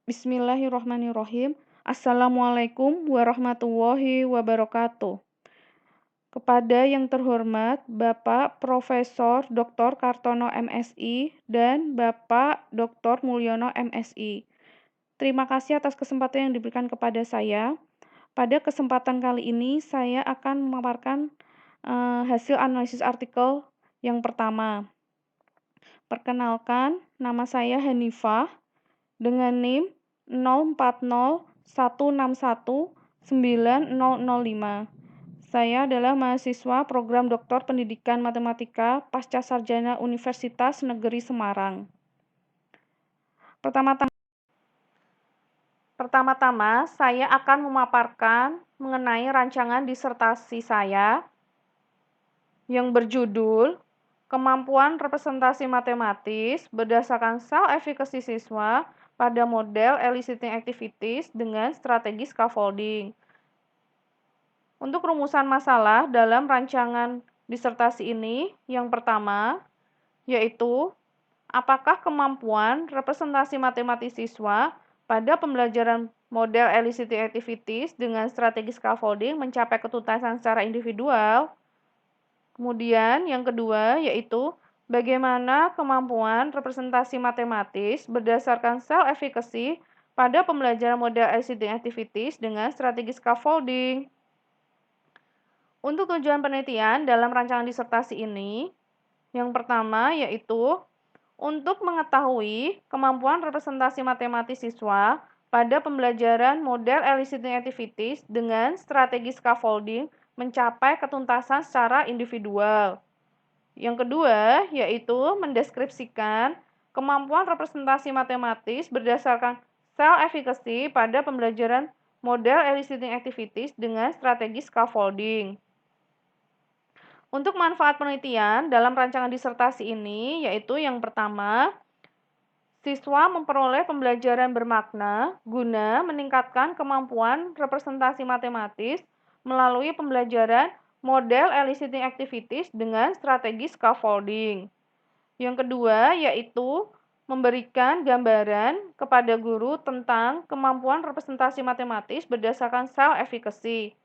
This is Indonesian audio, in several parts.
Bismillahirrahmanirrahim. Assalamualaikum warahmatullahi wabarakatuh. Kepada yang terhormat Bapak Profesor Dr. Kartono MSI dan Bapak Dr. Mulyono MSI. Terima kasih atas kesempatan yang diberikan kepada saya. Pada kesempatan kali ini saya akan memaparkan hasil analisis artikel yang pertama. Perkenalkan, nama saya Hanifah dengan NIM 0401619005. Saya adalah mahasiswa program Doktor Pendidikan Matematika Pasca Sarjana Universitas Negeri Semarang. Pertama-tama, saya akan memaparkan mengenai rancangan disertasi saya yang berjudul Kemampuan Representasi Matematis berdasarkan Cell Efficacy Siswa pada model Eliciting Activities dengan strategi scaffolding. Untuk rumusan masalah dalam rancangan disertasi ini, yang pertama, yaitu apakah kemampuan representasi matematis siswa pada pembelajaran model eliciting activities dengan strategi scaffolding mencapai ketuntasan secara individual. Kemudian yang kedua yaitu bagaimana kemampuan representasi matematis berdasarkan cell efficacy pada pembelajaran model eliciting activities dengan strategi scaffolding. Untuk tujuan penelitian dalam rancangan disertasi ini, yang pertama yaitu untuk mengetahui kemampuan representasi matematis siswa pada pembelajaran model eliciting activities dengan strategi scaffolding mencapai ketuntasan secara individual. Yang kedua, yaitu mendeskripsikan kemampuan representasi matematis berdasarkan cell efficacy pada pembelajaran model eliciting activities dengan strategi scaffolding. Untuk manfaat penelitian dalam rancangan disertasi ini, yaitu yang pertama, siswa memperoleh pembelajaran bermakna guna meningkatkan kemampuan representasi matematis melalui pembelajaran model eliciting activities dengan strategi scaffolding. Yang kedua, yaitu memberikan gambaran kepada guru tentang kemampuan representasi matematis berdasarkan cell efficacy.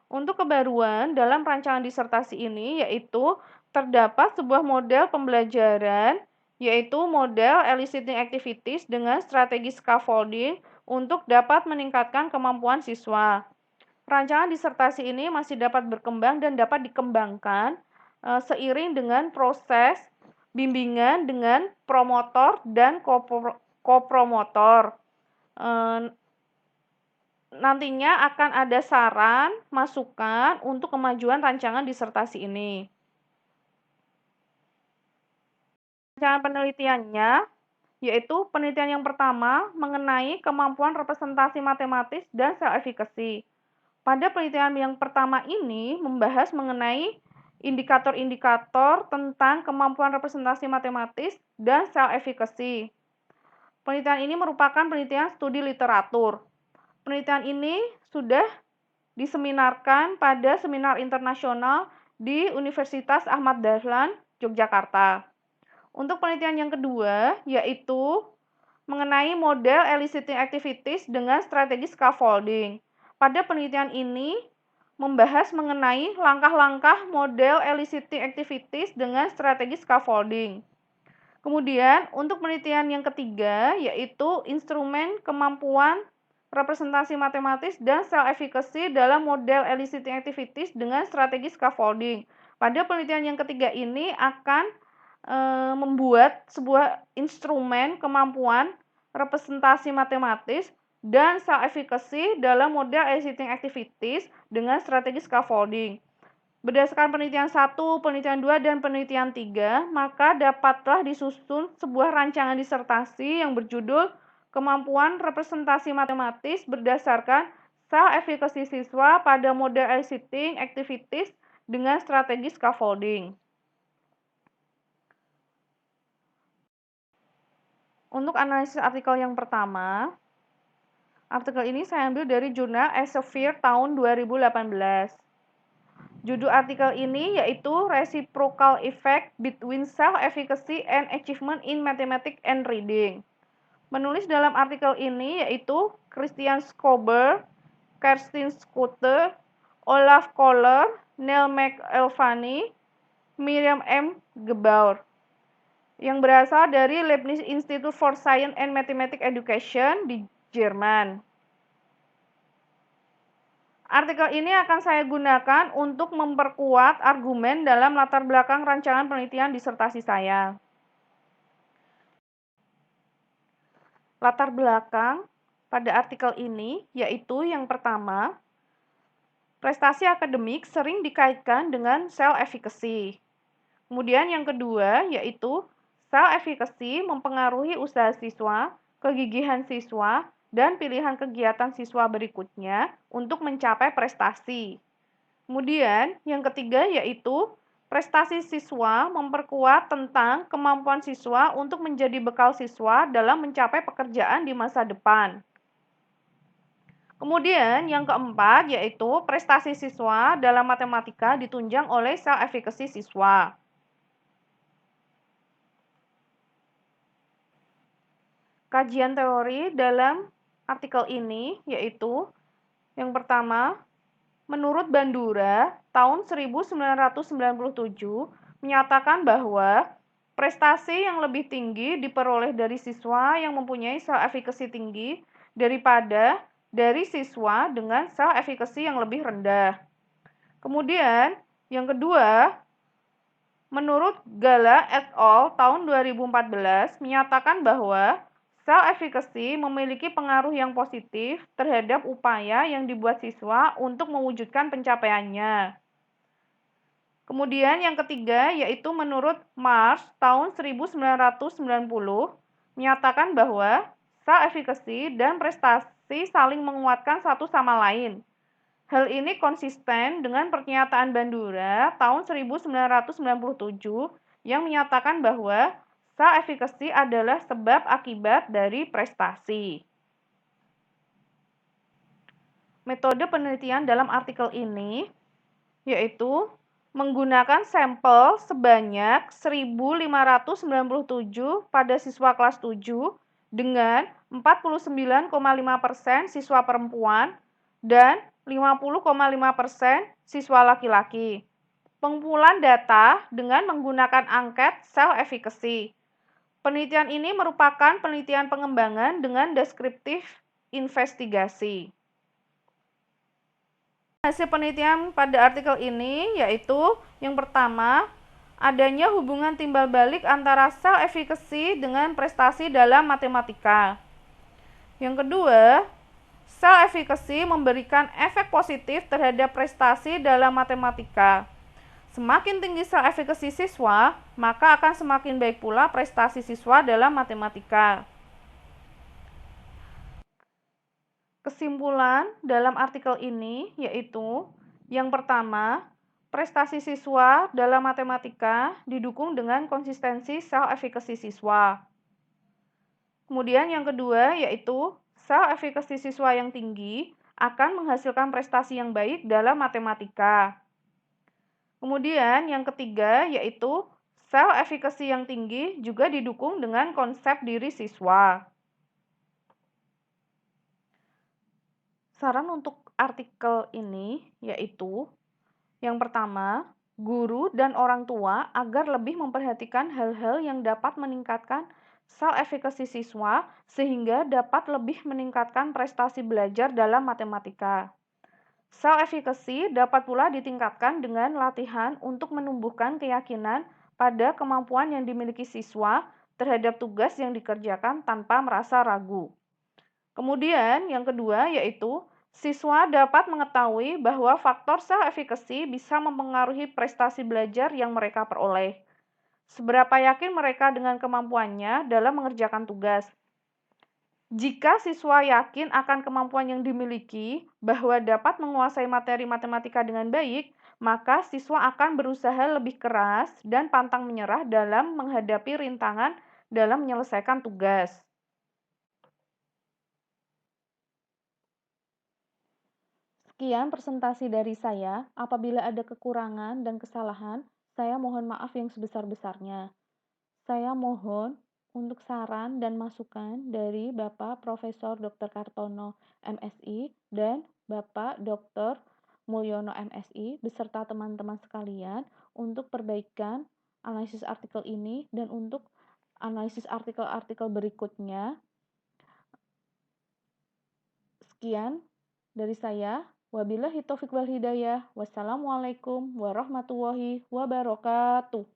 Untuk kebaruan dalam rancangan disertasi ini yaitu terdapat sebuah model pembelajaran yaitu model eliciting activities dengan strategi scaffolding untuk dapat meningkatkan kemampuan siswa. Rancangan disertasi ini masih dapat berkembang dan dapat dikembangkan seiring dengan proses bimbingan dengan promotor dan kopromotor. Nantinya akan ada saran, masukan untuk kemajuan rancangan disertasi ini. Rancangan penelitiannya yaitu penelitian yang pertama mengenai kemampuan representasi matematis dan cell efficacy. Pada penelitian yang pertama ini membahas mengenai indikator-indikator tentang kemampuan representasi matematis dan cell efficacy. Penelitian ini merupakan penelitian studi literatur. Penelitian ini sudah diseminarkan pada seminar internasional di Universitas Ahmad Dahlan, Yogyakarta. Untuk penelitian yang kedua, yaitu mengenai model eliciting activities dengan strategi scaffolding. Pada penelitian ini membahas mengenai langkah-langkah model eliciting activities dengan strategi scaffolding. Kemudian, untuk penelitian yang ketiga, yaitu instrumen kemampuan representasi matematis dan cell efficacy dalam model eliciting activities dengan strategi scaffolding. Pada penelitian yang ketiga ini akan membuat sebuah instrumen kemampuan representasi matematis dan cell efficacy dalam model eliciting activities dengan strategi scaffolding. Berdasarkan penelitian 1, penelitian 2, dan penelitian 3, maka dapatlah disusun sebuah rancangan disertasi yang berjudul Kemampuan Representasi Matematis berdasarkan Cell Efficacy Siswa pada Model Eliciting Activities dengan Strategi Scaffolding. Untuk analisis artikel yang pertama, artikel ini saya ambil dari jurnal Elsevier tahun 2018. Judul artikel ini yaitu Reciprocal Effect Between Cell Efficacy and Achievement in Mathematics and Reading. Menulis dalam artikel ini yaitu Christian Skober, Kerstin Scooter, Olaf Kohler, Neil McElvany, Miriam M. Gebauer, yang berasal dari Leibniz Institute for Science and Mathematics Education di Jerman. Artikel ini akan saya gunakan untuk memperkuat argumen dalam latar belakang rancangan penelitian disertasi saya. Latar belakang pada artikel ini yaitu yang pertama, prestasi akademik sering dikaitkan dengan self-efficacy. Kemudian yang kedua yaitu self-efficacy mempengaruhi usaha siswa, kegigihan siswa, dan pilihan kegiatan siswa berikutnya untuk mencapai prestasi. Kemudian yang ketiga yaitu prestasi siswa memperkuat tentang kemampuan siswa untuk menjadi bekal siswa dalam mencapai pekerjaan di masa depan. Kemudian yang keempat yaitu prestasi siswa dalam matematika ditunjang oleh self-efficacy siswa. Kajian teori dalam artikel ini yaitu yang pertama, menurut Bandura tahun 1997 menyatakan bahwa prestasi yang lebih tinggi diperoleh dari siswa yang mempunyai self-efficacy tinggi daripada dari siswa dengan self-efficacy yang lebih rendah. Kemudian, yang kedua, menurut Gala et al. Tahun 2014 menyatakan bahwa self-efficacy memiliki pengaruh yang positif terhadap upaya yang dibuat siswa untuk mewujudkan pencapaiannya. Kemudian yang ketiga yaitu menurut Marsh tahun 1990 menyatakan bahwa self-efficacy dan prestasi saling menguatkan satu sama lain. Hal ini konsisten dengan pernyataan Bandura tahun 1997 yang menyatakan bahwa self-efficacy adalah sebab akibat dari prestasi. Metode penelitian dalam artikel ini yaitu menggunakan sampel sebanyak 1.597 pada siswa kelas 7 dengan 49,5% siswa perempuan dan 50,5% siswa laki-laki. Pengumpulan data dengan menggunakan angket self-efficacy. Penelitian ini merupakan penelitian pengembangan dengan deskriptif investigasi. Hasil penelitian pada artikel ini yaitu yang pertama, adanya hubungan timbal balik antara self-efficacy dengan prestasi dalam matematika. Yang kedua, self-efficacy memberikan efek positif terhadap prestasi dalam matematika. Semakin tinggi self-efficacy siswa, maka akan semakin baik pula prestasi siswa dalam matematika. Kesimpulan dalam artikel ini yaitu yang pertama, prestasi siswa dalam matematika didukung dengan konsistensi self-efficacy siswa. Kemudian yang kedua yaitu self-efficacy siswa yang tinggi akan menghasilkan prestasi yang baik dalam matematika. Kemudian yang ketiga yaitu self-efficacy yang tinggi juga didukung dengan konsep diri siswa. Saran untuk artikel ini yaitu yang pertama, guru dan orang tua agar lebih memperhatikan hal-hal yang dapat meningkatkan self-efficacy siswa sehingga dapat lebih meningkatkan prestasi belajar dalam matematika. Self-efficacy dapat pula ditingkatkan dengan latihan untuk menumbuhkan keyakinan pada kemampuan yang dimiliki siswa terhadap tugas yang dikerjakan tanpa merasa ragu. Kemudian, yang kedua yaitu siswa dapat mengetahui bahwa faktor self-efficacy bisa mempengaruhi prestasi belajar yang mereka peroleh. Seberapa yakin mereka dengan kemampuannya dalam mengerjakan tugas. Jika siswa yakin akan kemampuan yang dimiliki bahwa dapat menguasai materi matematika dengan baik, maka siswa akan berusaha lebih keras dan pantang menyerah dalam menghadapi rintangan dalam menyelesaikan tugas. Sekian presentasi dari saya. Apabila ada kekurangan dan kesalahan, saya mohon maaf yang sebesar-besarnya. Saya mohon untuk saran dan masukan dari Bapak Profesor Dr. Kartono, MSI, dan Bapak Dr. Mulyono, MSI, beserta teman-teman sekalian untuk perbaikan analisis artikel ini dan untuk analisis artikel-artikel berikutnya. Sekian dari saya. Wabillahi taufiq wal hidayah. Wassalamualaikum warahmatullahi wabarakatuh.